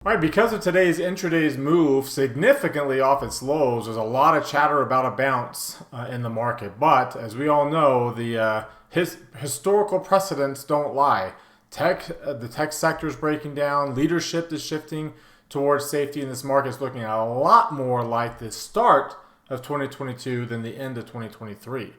All right, because of today's intraday's move significantly off its lows, there's a lot of chatter about a bounce in the market. But as we all know, the historical precedents don't lie. The tech sector is breaking down. Leadership is shifting towards safety, and this market is looking a lot more like the start of 2022 than the end of 2023.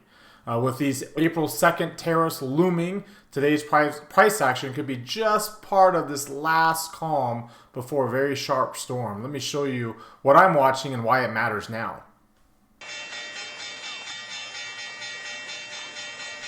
With these April 2nd tariffs looming, today's price action could be just part of this last calm before a very sharp storm. Let me show you what I'm watching and why it matters now.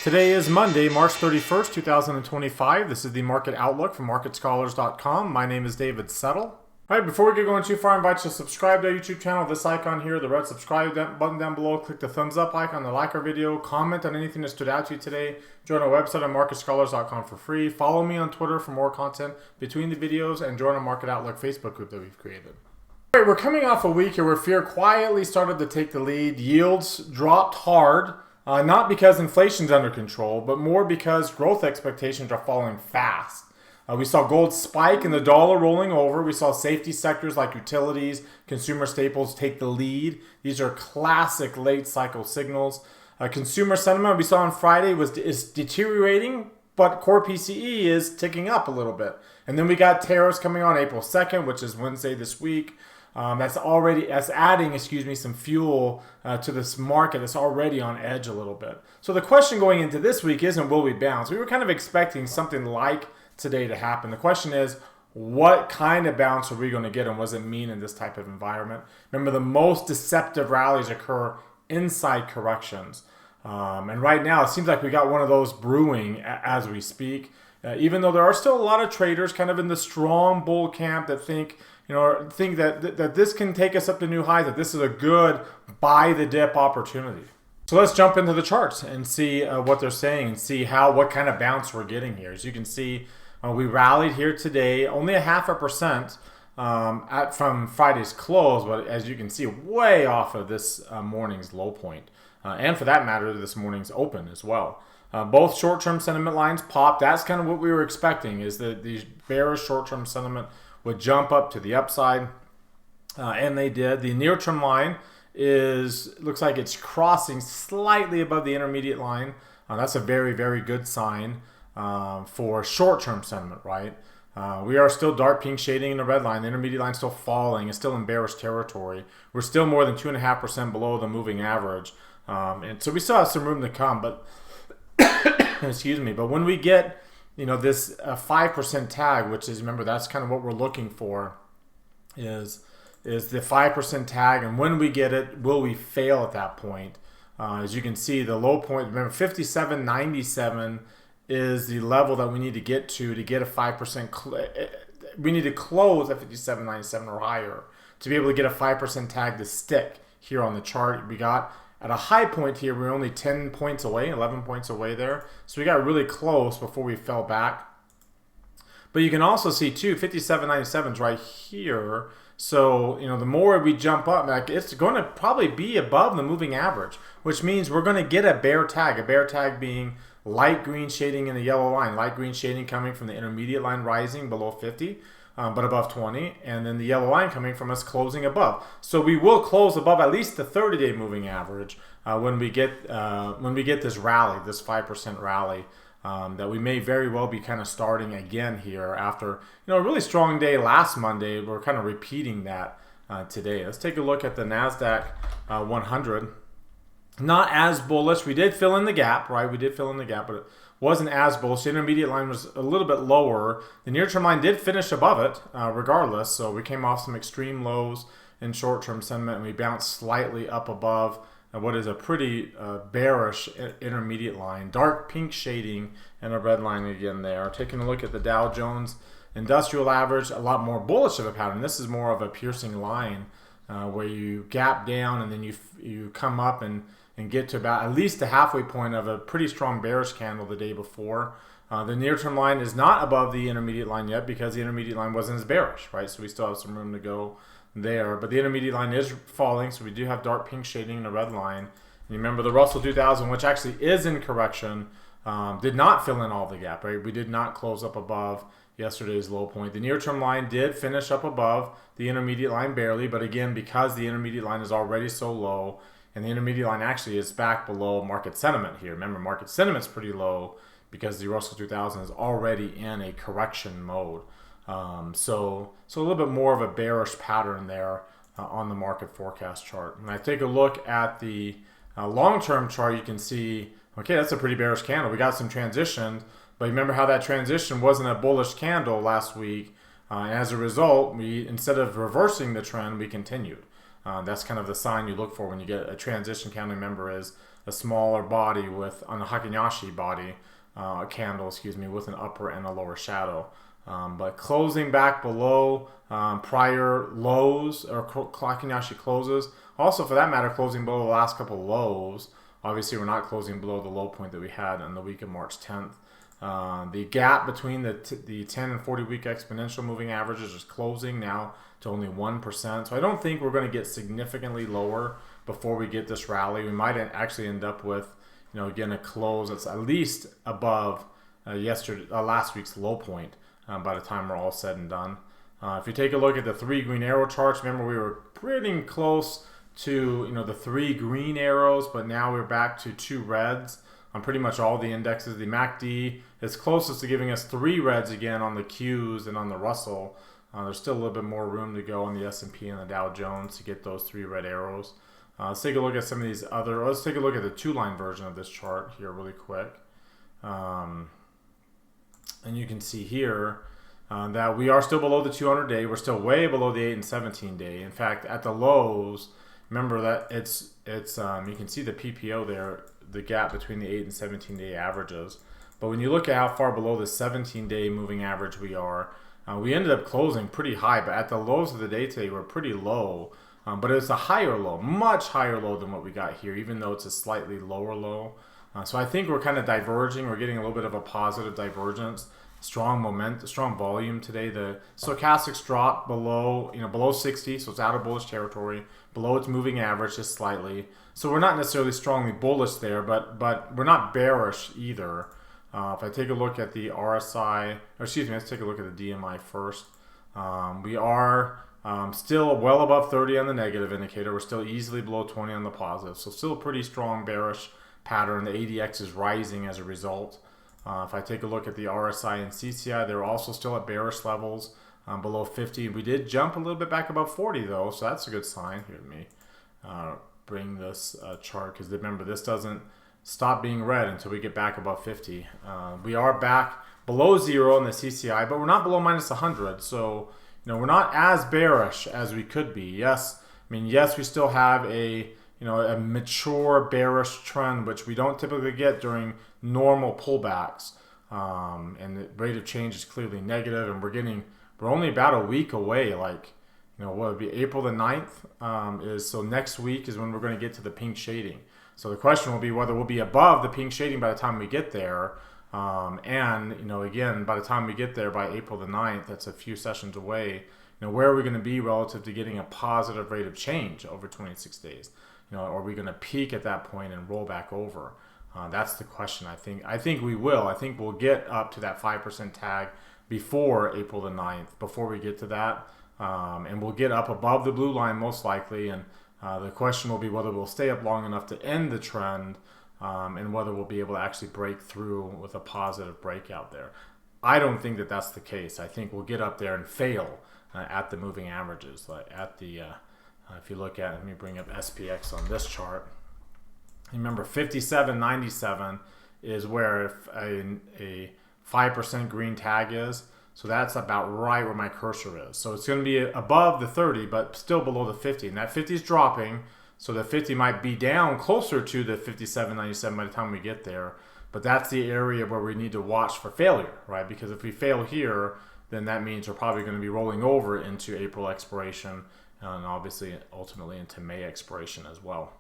Today is Monday, March 31st, 2025. This is the Market Outlook from MarketScholars.com. My name is David Settle. All right, before we get going too far, I invite you to subscribe to our YouTube channel. This icon here, the red subscribe button down below. Click the thumbs up icon to like our video. Comment on anything that stood out to you today. Join our website at MarketScholars.com for free. Follow me on Twitter for more content between the videos, and join our Market Outlook Facebook group that we've created. All right, we're coming off a week here where fear quietly started to take the lead. Yields dropped hard, not because inflation's under control, but more because growth expectations are falling fast. We saw gold spike and the dollar rolling over. We saw safety sectors like utilities, consumer staples take the lead. These are classic late cycle signals. Consumer sentiment we saw on Friday is deteriorating, but core PCE is ticking up a little bit. And then we got tariffs coming on April 2nd, which is Wednesday this week. That's adding some fuel to this market that's already on edge a little bit. So the question going into this week isn't will we bounce? We were kind of expecting something like today to happen. The question is, what kind of bounce are we going to get, and what does it mean in this type of environment? Remember, the most deceptive rallies occur inside corrections. And right now, it seems like we got one of those brewing as we speak. Even though there are still a lot of traders kind of in the strong bull camp that think that this can take us up to new highs, that this is a good buy the dip opportunity. So let's jump into the charts and see what they're saying and see what kind of bounce we're getting here. As you can see, we rallied here today, only 0.5% from Friday's close, but as you can see, way off of this morning's low point. And for that matter, this morning's open as well. Both short-term sentiment lines popped. That's kind of what we were expecting, is that these bearish short-term sentiment would jump up to the upside, and they did. The near-term line looks like it's crossing slightly above the intermediate line. That's a very, very good sign for short-term sentiment, right? We are still dark pink shading in the red line. The intermediate line is still falling. It's still in bearish territory. We're still more than 2.5% below the moving average. And so we still have some room to come, but excuse me. But when we get, this 5% tag, which is, remember, that's kind of what we're looking for, is the 5% tag. And when we get it, will we fail at that point? As you can see, the low point, remember, 57.97 is the level that we need to get to get a 5%. We need to close at 57.97 or higher to be able to get a 5% tag to stick here on the chart. We got at a high point here, we're only 10 points away, 11 points away there. So we got really close before we fell back. But you can also see too, 57.97 is right here. So, the more we jump up, it's going to probably be above the moving average, which means we're going to get a bear tag being light green shading in the yellow line, light green shading coming from the intermediate line rising below 50, but above 20, and then the yellow line coming from us closing above. So we will close above at least the 30-day moving average when we get this rally, this 5% rally. That we may very well be kind of starting again here after a really strong day last Monday. We're kind of repeating that today. Let's take a look at the NASDAQ 100. Not as bullish. We did fill in the gap, right? We did fill in the gap, but it wasn't as bullish. The intermediate line was a little bit lower. The near-term line did finish above it regardless. So we came off some extreme lows in short-term sentiment, and we bounced slightly up above what is a pretty bearish intermediate line. Dark pink shading and a red line again there. Taking a look at the Dow Jones Industrial Average, a lot more bullish of a pattern. This is more of a piercing line where you gap down and then you come up and get to about at least the halfway point of a pretty strong bearish candle the day before. The near-term line is not above the intermediate line yet because the intermediate line wasn't as bearish, right? So we still have some room to go there, but the intermediate line is falling, so we do have dark pink shading in the red line. And you remember the Russell 2000, which actually is in correction, did not fill in all the gap, right? We did not close up above yesterday's low point. The near-term line did finish up above the intermediate line barely, but again, because the intermediate line is already so low, and the intermediate line actually is back below market sentiment here. Remember, market sentiment's pretty low because the Russell 2000 is already in a correction mode. So a little bit more of a bearish pattern there on the market forecast chart. When I take a look at the long-term chart, you can see, okay, that's a pretty bearish candle. We got some transition, but remember how that transition wasn't a bullish candle last week. And as a result, we, instead of reversing the trend, we continued. That's kind of the sign you look for when you get a transition candle. Remember, is a smaller body with, on a Hakinyashi body, candle, with an upper and a lower shadow. But closing back below prior lows or Hakinyashi closes. Also, for that matter, closing below the last couple of lows. Obviously, we're not closing below the low point that we had on the week of March 10th. The gap between the 10 and 40 week exponential moving averages is closing now to only 1%. So I don't think we're going to get significantly lower before we get this rally. We might actually end up with, again, a close that's at least above last week's low point by the time we're all said and done. If you take a look at the 3 green arrow charts, remember we were pretty close to the 3 green arrows, but now we're back to 2 reds on pretty much all the indexes. The MACD is closest to giving us 3 reds again on the Qs and on the Russell. There's still a little bit more room to go on the S&P and the Dow Jones to get those 3 red arrows. Let's take a look at some of these other. Let's take a look at the 2-line version of this chart here really quick. And you can see here that we are still below the 200-day. We're still way below the 8 and 17-day. In fact, at the lows, remember that it's you can see the PPO there, the gap between the 8 and 17-day averages. But when you look at how far below the 17-day moving average we are, we ended up closing pretty high. But at the lows of the day today, we're pretty low. But it's a higher low, much higher low than what we got here, even though it's a slightly lower low. So I think we're kind of diverging. We're getting a little bit of a positive divergence. Strong momentum, strong volume today. The stochastics dropped below, below 60, so it's out of bullish territory. Below its moving average just slightly. So we're not necessarily strongly bullish there, but we're not bearish either. If I take a look at the RSI, let's take a look at the DMI first. We are still well above 30 on the negative indicator. We're still easily below 20 on the positive. So still a pretty strong bearish pattern. The ADX is rising as a result. If I take a look at the RSI and CCI, they're also still at bearish levels below 50. We did jump a little bit back above 40 though, so that's a good sign. Here, let me bring this chart, because remember, this doesn't stop being red until we get back above 50. We are back below 0 in the CCI, but we're not below minus 100. So we're not as bearish as we could be. Yes, yes, we still have a mature bearish trend, which we don't typically get during normal pullbacks. And the rate of change is clearly negative, and we're only about a week away. What would be April the 9th so next week is when we're going to get to the pink shading. So the question will be whether we'll be above the pink shading by the time we get there. And again, by the time we get there by April the 9th, that's a few sessions away. Where are we going to be relative to getting a positive rate of change over 26 days? Are we going to peak at that point and roll back over? That's the question. I think we will. I think we'll get up to that 5% tag before April the 9th, before we get to that. And we'll get up above the blue line most likely. And the question will be whether we'll stay up long enough to end the trend, and whether we'll be able to actually break through with a positive breakout there. I don't think that that's the case. I think we'll get up there and fail at the moving averages, like at the if you look at, let me bring up SPX on this chart. Remember, 57.97 is where a 5% green tag is. So that's about right where my cursor is. So it's going to be above the 30, but still below the 50. And that 50 is dropping, so the 50 might be down closer to the 57.97 by the time we get there. But that's the area where we need to watch for failure, right? Because if we fail here, then that means we're probably going to be rolling over into April expiration, and obviously ultimately into May expiration as well.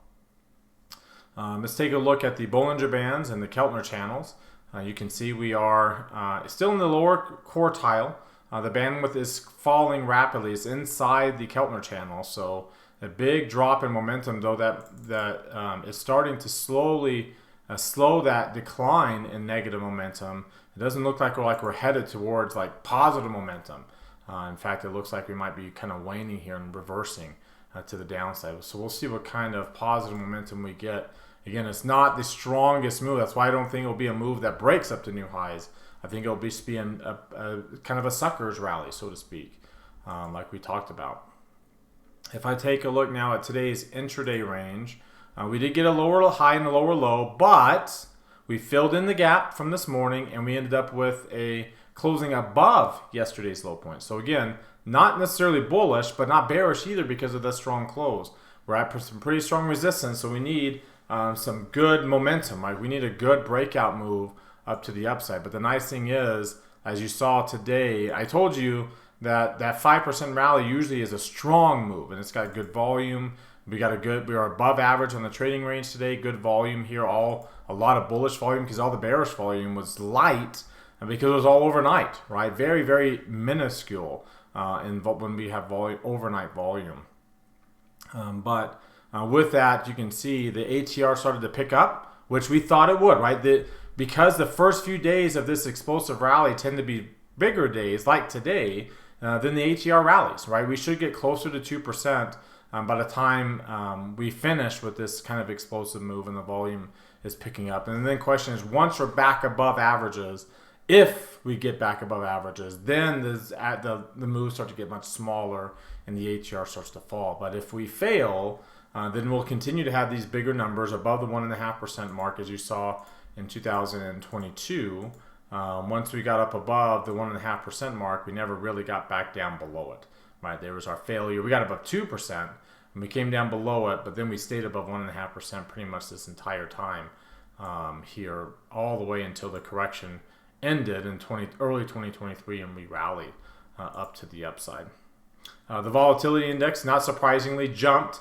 Let's take a look at the Bollinger Bands and the Keltner channels. You can see we are still in the lower quartile. The bandwidth is falling rapidly. It's inside the Keltner channel, so a big drop in momentum, though that is starting to slowly slow that decline in negative momentum. It doesn't look like we're headed towards like positive momentum. In fact, it looks like we might be kind of waning here and reversing to the downside. So we'll see what kind of positive momentum we get. Again, it's not the strongest move. That's why I don't think it'll be a move that breaks up to new highs. I think it'll be a kind of a sucker's rally, so to speak, like we talked about. If I take a look now at today's intraday range, we did get a lower high and a lower low, but we filled in the gap from this morning, and we ended up with a closing above yesterday's low point. So again, not necessarily bullish, but not bearish either because of the strong close. We're at some pretty strong resistance, so we need some good momentum. Right? We need a good breakout move up to the upside. But the nice thing is, as you saw today, I told you that 5% rally usually is a strong move, and it's got good volume. We are above average on the trading range today. Good volume here, a lot of bullish volume because all the bearish volume was light, and because it was all overnight, right? Very, very minuscule when we have overnight volume. But with that, you can see the ATR started to pick up, which we thought it would, right? Because the first few days of this explosive rally tend to be bigger days, like today, then the ATR rallies, right? We should get closer to 2% by the time we finish with this kind of explosive move and the volume is picking up. And then the question is, once we're back above averages, if we get back above averages, then the moves start to get much smaller and the ATR starts to fall. But if we fail, then we'll continue to have these bigger numbers above the 1.5% mark, as you saw in 2022. Once we got up above the 1.5% mark, we never really got back down below it. Right, there was our failure. We got above 2%, and we came down below it, but then we stayed above 1.5% pretty much this entire time here, all the way until the correction ended in early 2023, and we rallied up to the upside. The volatility index, not surprisingly, jumped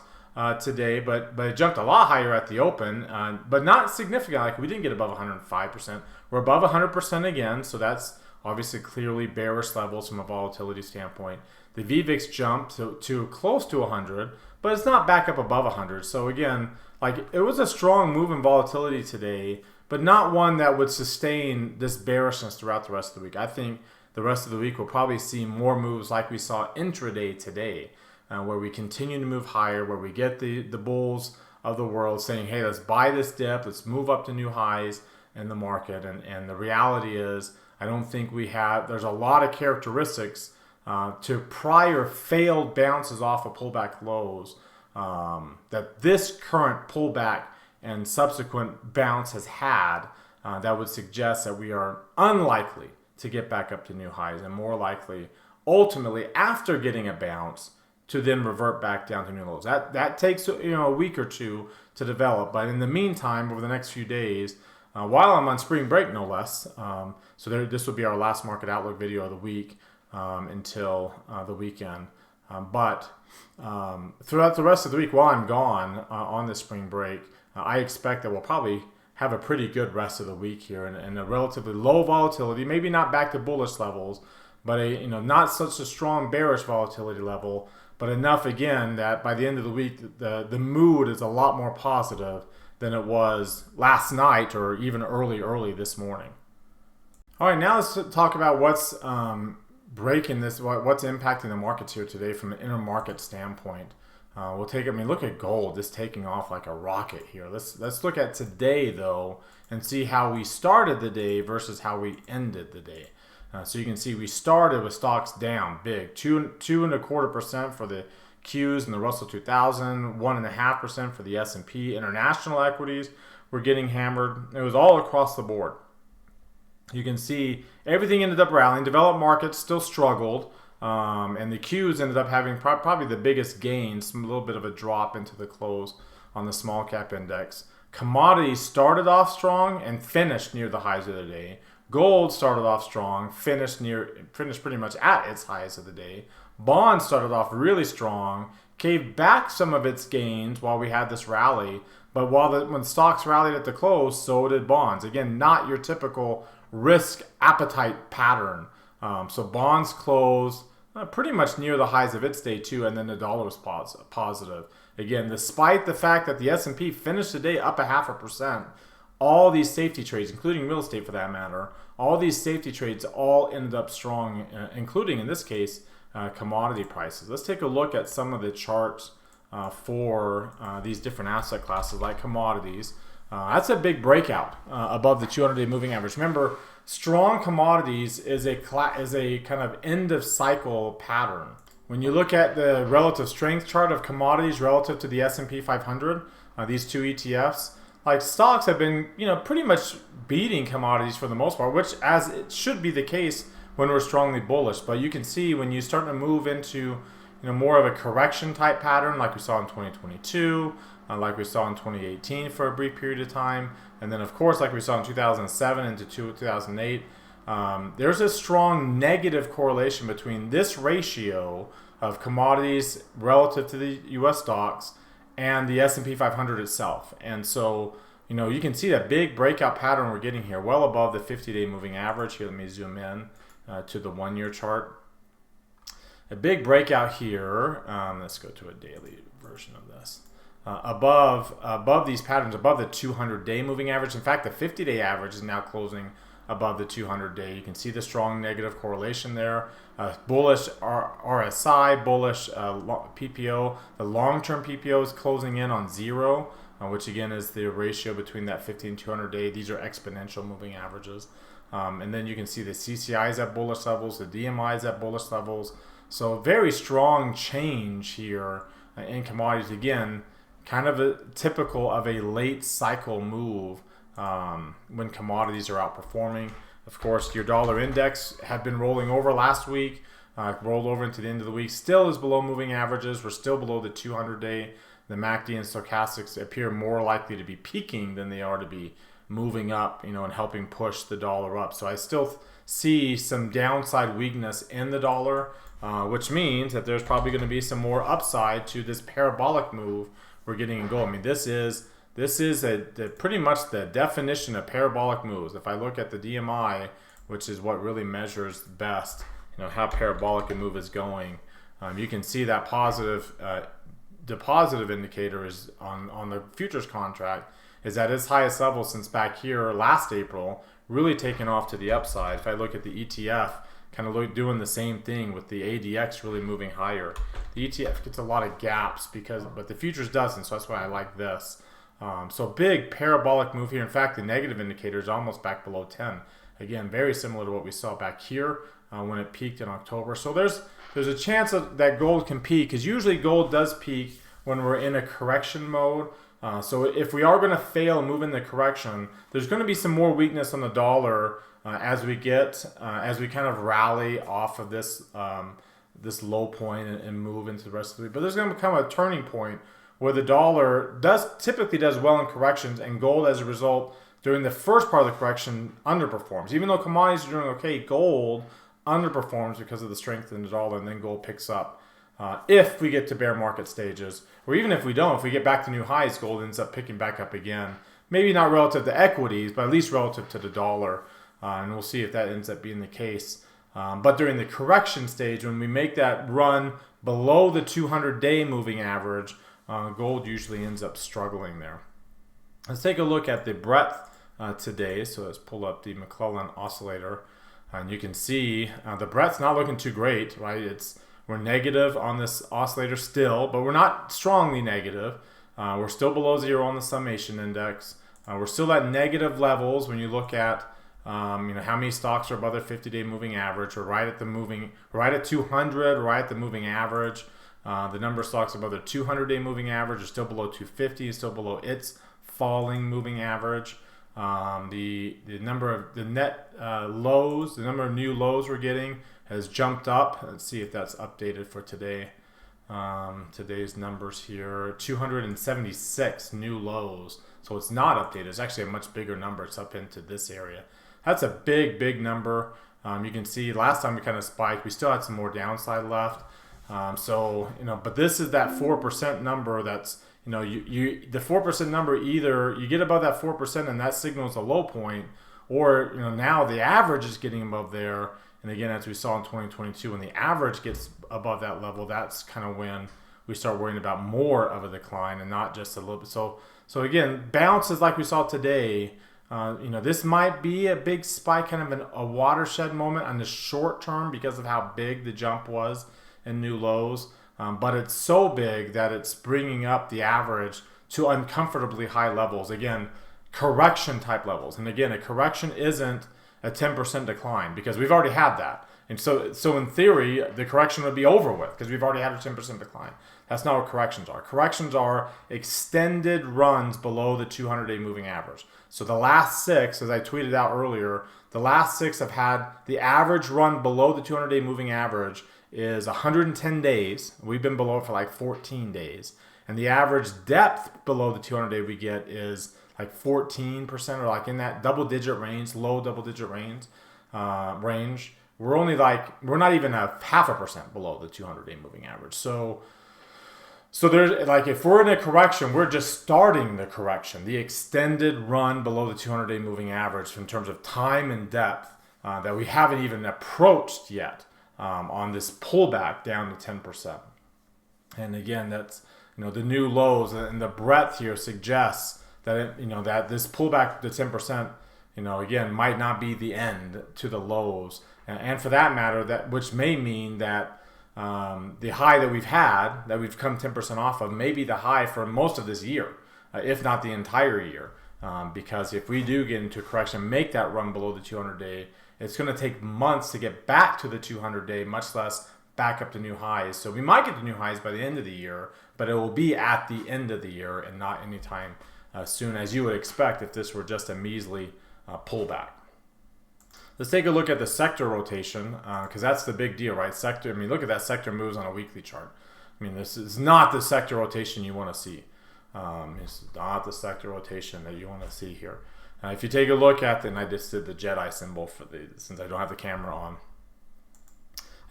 today, but it jumped a lot higher at the open, but not significant. Like we didn't get above 105%. We're above 100% again, so that's obviously clearly bearish levels from a volatility standpoint. The VVIX jumped to close to 100, but it's not back up above 100. So again, like it was a strong move in volatility today, but not one that would sustain this bearishness throughout the rest of the week. I think the rest of the week we'll probably see more moves like we saw intraday today, where we continue to move higher, where we get the bulls of the world saying, hey, let's buy this dip, let's move up to new highs in the market. And the reality is, I don't think there's a lot of characteristics to prior failed bounces off of pullback lows that this current pullback and subsequent bounce has had that would suggest that we are unlikely to get back up to new highs and more likely ultimately after getting a bounce to then revert back down to new lows. That takes a week or two to develop, but in the meantime, over the next few days, while I'm on spring break no less, this will be our last market outlook video of the week until the weekend. But throughout the rest of the week while I'm gone on this spring break, I expect that we'll probably have a pretty good rest of the week here and a relatively low volatility, maybe not back to bullish levels, but not such a strong bearish volatility level, but enough again that by the end of the week the mood is a lot more positive than it was last night or even early this morning. All right, now let's talk about what's breaking this, what's impacting the markets here today from an intermarket standpoint. Look at gold, just taking off like a rocket here. Let's look at today though and see how we started the day versus how we ended the day. So you can see we started with stocks down big, 2.25% for the Qs and the Russell 2000, 1.5% for the S&P. International equities were getting hammered. It was all across the board. You can see everything ended up rallying. Developed markets still struggled, and the Qs ended up having probably the biggest gains, a little bit of a drop into the close on the small cap index. Commodities started off strong and finished near the highs of the day. Gold started off strong, finished pretty much at its highs of the day. Bonds started off really strong, caved back some of its gains while we had this rally, but when stocks rallied at the close, so did bonds. Again, not your typical risk appetite pattern. So bonds closed pretty much near the highs of its day too, and then the dollar was positive. Again, despite the fact that the S&P finished the day up 0.5%, all these safety trades, including real estate for that matter, all these safety trades all ended up strong, including in this case, commodity prices. Let's take a look at some of the charts for these different asset classes like commodities. That's a big breakout above the 200-day moving average. Remember, strong commodities is a kind of end of cycle pattern. When you look at the relative strength chart of commodities relative to the S&P 500, these two ETFs, like stocks have been, pretty much beating commodities for the most part, which as it should be the case when we're strongly bullish. But you can see when you start to move into, more of a correction type pattern, like we saw in 2022, like we saw in 2018 for a brief period of time, and then of course like we saw in 2007 into 2008, there's a strong negative correlation between this ratio of commodities relative to the U.S. stocks and the S&P 500 itself. And so, you can see that big breakout pattern we're getting here, well above the 50-day moving average. Here, let me zoom in to the 1-year chart. A big breakout here. Let's go to a daily version of this. Above these patterns, above the 200-day moving average. In fact, the 50-day average is now closing above the 200-day. You can see the strong negative correlation there. Bullish RSI, bullish PPO. The long-term PPO is closing in on 0, which again is the ratio between that 50 and 200-day. These are exponential moving averages. And then you can see the CCI is at bullish levels, the DMI is at bullish levels. So very strong change here in commodities. Again, kind of typical of a late cycle move when commodities are outperforming. Of course, your dollar index had been rolling over last week, rolled over into the end of the week, still is below moving averages. We're still below the 200-day. The MACD and stochastics appear more likely to be peaking than they are to be moving up, and helping push the dollar up. So I still see some downside weakness in the dollar, which means that there's probably going to be some more upside to this parabolic move we're getting in gold. I mean, this is pretty much the definition of parabolic moves. If I look at the DMI, which is what really measures best, how parabolic a move is going, you can see that the positive indicator is on the futures contract is at its highest level since back here last April, really taking off to the upside. If I look at the ETF, kind of doing the same thing with the ADX really moving higher. The ETF gets a lot of gaps but the futures doesn't, so that's why I like this. So big parabolic move here. In fact, the negative indicator is almost back below 10. Again, very similar to what we saw back here when it peaked in October. So there's a chance that gold can peak, because usually gold does peak when we're in a correction mode. So if we are going to fail and move in the correction, there's going to be some more weakness on the dollar as we kind of rally off of this low point and move into the rest of the week. But there's going to become a turning point where the dollar typically does well in corrections, and gold as a result during the first part of the correction underperforms. Even though commodities are doing okay, gold underperforms because of the strength in the dollar, and then gold picks up. If we get to bear market stages, or even if we don't, if we get back to new highs, gold ends up picking back up again. Maybe not relative to equities, but at least relative to the dollar. And we'll see if that ends up being the case. But during the correction stage, when we make that run below the 200-day moving average, gold usually ends up struggling there. Let's take a look at the breadth today. So let's pull up the McClellan oscillator. And you can see the breadth's not looking too great, right? We're negative on this oscillator still, but we're not strongly negative. We're still below 0 on the summation index. We're still at negative levels when you look at how many stocks are above their 50-day moving average. We're right at 200, right at the moving average. The number of stocks above their 200-day moving average is still below 250, is still below its falling moving average. The number of the net lows, the number of new lows we're getting has jumped up. Let's see if that's updated for today. Today's numbers here, 276 new lows. So it's not updated. It's actually a much bigger number. It's up into this area. That's a big number. You can see last time we kind of spiked. We still had some more downside left. But this is that 4% number. That's the 4% number. Either you get above that 4% and that signals a low point, or now the average is getting above there. And again, as we saw in 2022, when the average gets above that level, that's kind of when we start worrying about more of a decline and not just a little bit. So again, bounces like we saw today This might be a big spike, kind of a watershed moment on the short term because of how big the jump was in new lows. But it's so big that it's bringing up the average to uncomfortably high levels. Again, correction type levels. And again, a correction isn't a 10% decline because we've already had that. And so in theory, the correction would be over with because we've already had a 10% decline. That's not what corrections are. Corrections are extended runs below the 200-day moving average. So the last 6, as I tweeted out earlier, the last 6 have had the average run below the 200-day moving average is 110 days. We've been below it for like 14 days. And the average depth below the 200-day we get is like 14% or like in that double-digit range, low double-digit range. We're not even a 0.5% below the 200-day moving average. So there's like, if we're in a correction, we're just starting the correction, the extended run below the 200-day moving average in terms of time and depth that we haven't even approached yet on this pullback down to 10%. And again, that's, the new lows and the breadth here suggests that that this pullback to 10%, again, might not be the end to the lows, and for that matter, which may mean that the high that we've had, that we've come 10% off of, may be the high for most of this year, if not the entire year. Because if we do get into a correction, make that run below the 200-day, it's going to take months to get back to the 200-day, much less back up to new highs. So we might get to new highs by the end of the year, but it will be at the end of the year and not anytime soon, as you would expect if this were just a measly pullback. Let's take a look at the sector rotation, because that's the big deal, right? Look at that sector moves on a weekly chart. This is not the sector rotation you want to see. It's not the sector rotation that you want to see here. If you take a look at and I just did the Jedi symbol since I don't have the camera on.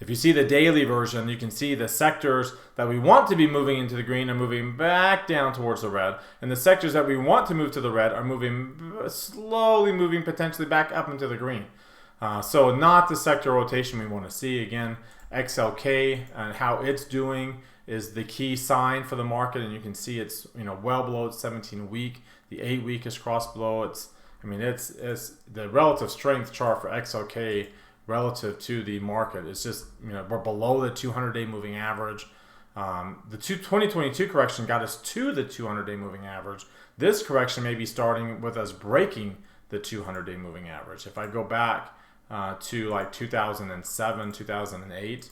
If you see the daily version, you can see the sectors that we want to be moving into the green are moving back down towards the red, and the sectors that we want to move to the red are slowly moving potentially back up into the green. So not the sector rotation we want to see. Again, XLK and how it's doing is the key sign for the market, and you can see it's well below its 17-week. The 8-week is crossed below. It's the relative strength chart for XLK relative to the market. It's just we're below the 200-day moving average. The 2022 correction got us to the 200-day moving average. This correction may be starting with us breaking the 200-day moving average. If I go back to like 2007, 2008,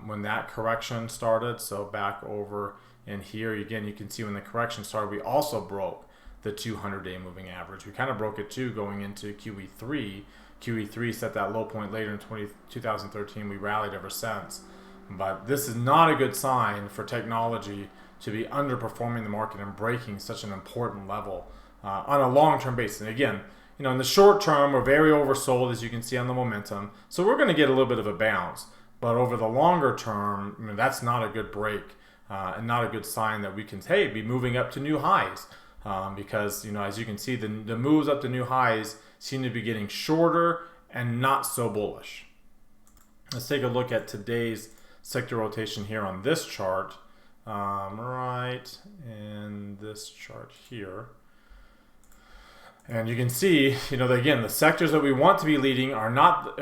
when that correction started. So back over in here, again, you can see when the correction started, we also broke the 200-day moving average. We kind of broke it too going into QE3. QE3 set that low point later in 2013. We rallied ever since. But this is not a good sign for technology to be underperforming the market and breaking such an important level on a long-term basis. And again, in the short term, we're very oversold, as you can see on the momentum. So we're going to get a little bit of a bounce. But over the longer term, that's not a good break and not a good sign that we can, be moving up to new highs. Because, as you can see, the moves up to new highs seem to be getting shorter and not so bullish. Let's take a look at today's sector rotation here on this chart. Right in this chart here. And you can see, that again, the sectors that we want to be leading are not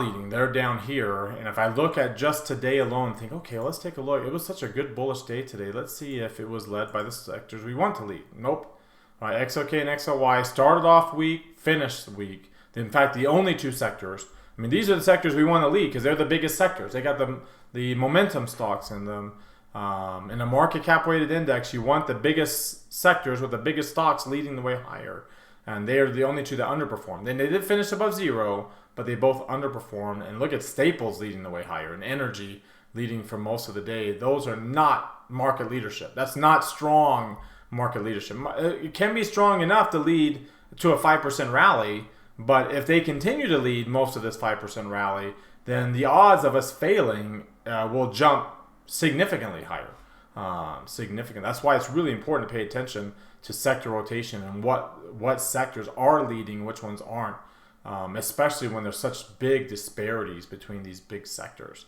leading. They're down here. And if I look at just today alone and think, okay, let's take a look. It was such a good bullish day today. Let's see if it was led by the sectors we want to lead. Nope. All right, XOK and XLY started off weak, finished weak. In fact, the only two sectors, these are the sectors we want to lead because they're the biggest sectors. They got the momentum stocks in them. In a market cap weighted index, you want the biggest sectors with the biggest stocks leading the way higher. And they are the only two that underperformed. Then they did finish above zero, but they both underperformed. And look at staples leading the way higher and energy leading for most of the day. Those are not market leadership. That's not strong market leadership. It can be strong enough to lead to a 5% rally, but if they continue to lead most of this 5% rally, then the odds of us failing will jump significantly higher. Significant. That's why it's really important to pay attention to sector rotation and what sectors are leading, which ones aren't, especially when there's such big disparities between these big sectors.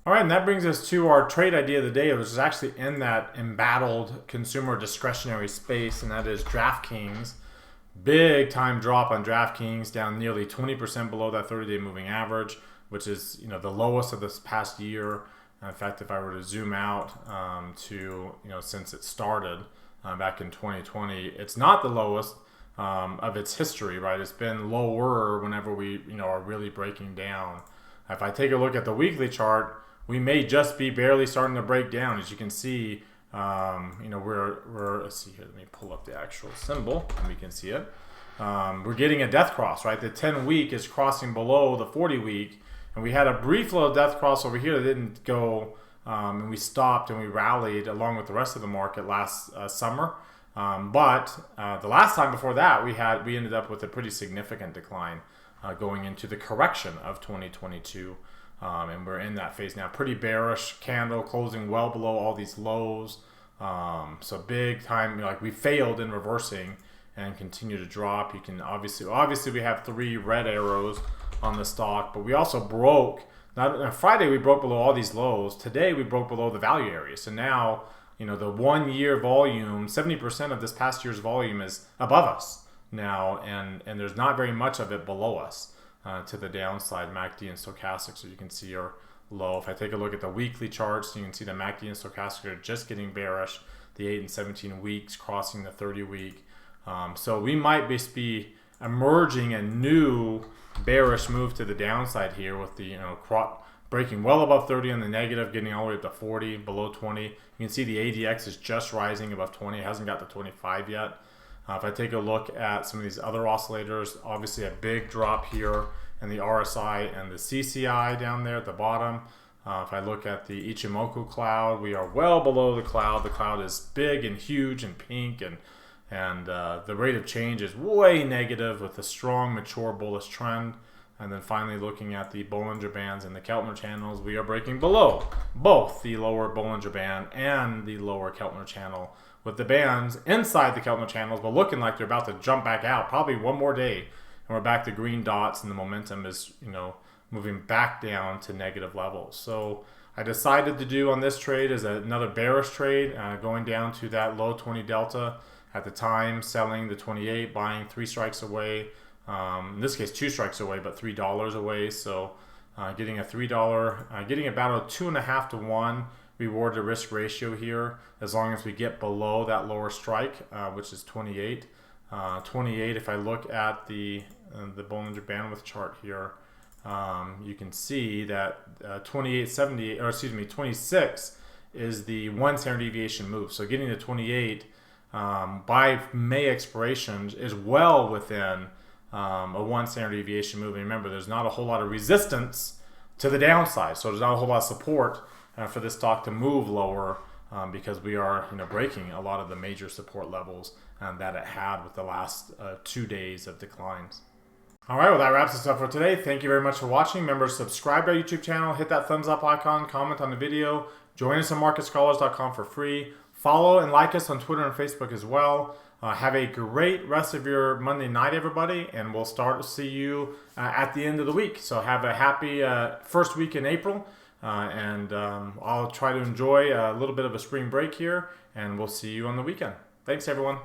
All right, and that brings us to our trade idea of the day, which is actually in that embattled consumer discretionary space, and that is DraftKings Big time drop on DraftKings, down nearly 20% below that 30-day moving average, which is the lowest of this past year. In fact, if I were to zoom out to since it started back in 2020, it's not the lowest of its history, right? It's been lower whenever we are really breaking down. If I take a look at the weekly chart, we may just be barely starting to break down. As you can see, we're let's see here. Let me pull up the actual symbol and we can see it. We're getting a death cross, right? The 10-week is crossing below the 40-week, and we had a brief little death cross over here that didn't go, and we stopped and we rallied along with the rest of the market last summer. But the last time before that, we ended up with a pretty significant decline going into the correction of 2022. And we're in that phase now. Pretty bearish candle, closing well below all these lows. So big time, we failed in reversing and continue to drop. You can obviously we have 3 red arrows on the stock, but we also broke. On Friday we broke below all these lows. Today we broke below the value area. So now the 1 year volume, 70% of this past year's volume is above us now, and there's not very much of it below us. To the downside, MACD and stochastic, so you can see are low. If I take a look at the weekly charts, you can see the MACD and stochastic are just getting bearish. The 8 and 17 weeks crossing the 30-week. So we might be emerging a new bearish move to the downside here with the breaking well above 30 on the negative, getting all the way up to 40, below 20. You can see the ADX is just rising above 20. It hasn't got to 25 yet. If I take a look at some of these other oscillators, obviously a big drop here in the RSI and the CCI down there at the bottom. If I look at the Ichimoku cloud, we are well below the cloud. The cloud is big and huge and pink, and the rate of change is way negative with a strong, mature, bullish trend. And then finally looking at the Bollinger Bands and the Keltner channels, we are breaking below both the lower Bollinger Band and the lower Keltner channel, with the bands inside the Keltner channels, but looking like they're about to jump back out. Probably one more day, and we're back to green dots, and the momentum is, moving back down to negative levels. So I decided to do on this trade is another bearish trade, going down to that low 20 delta. At the time, selling the 28, buying 3 strikes away. In this case, 2 strikes away, but $3 away. So getting a $3, getting about a 2.5 to 1 reward to risk ratio here, as long as we get below that lower strike, which is 28. 28, if I look at the Bollinger Bandwidth chart here, you can see that 26 is the 1 standard deviation move. So getting to 28 by May expiration is well within a 1 standard deviation move. And remember, there's not a whole lot of resistance to the downside, so there's not a whole lot of support for this stock to move lower, because we are breaking a lot of the major support levels that it had with the last 2 days of declines. All right, well, that wraps us up for today. Thank you very much for watching. Remember to subscribe to our YouTube channel, hit that thumbs up icon, comment on the video, join us on marketscholars.com for free. Follow and like us on Twitter and Facebook as well. Have a great rest of your Monday night, everybody, and we'll start to see you at the end of the week. So have a happy first week in April. And I'll try to enjoy a little bit of a spring break here, and we'll see you on the weekend. Thanks, everyone.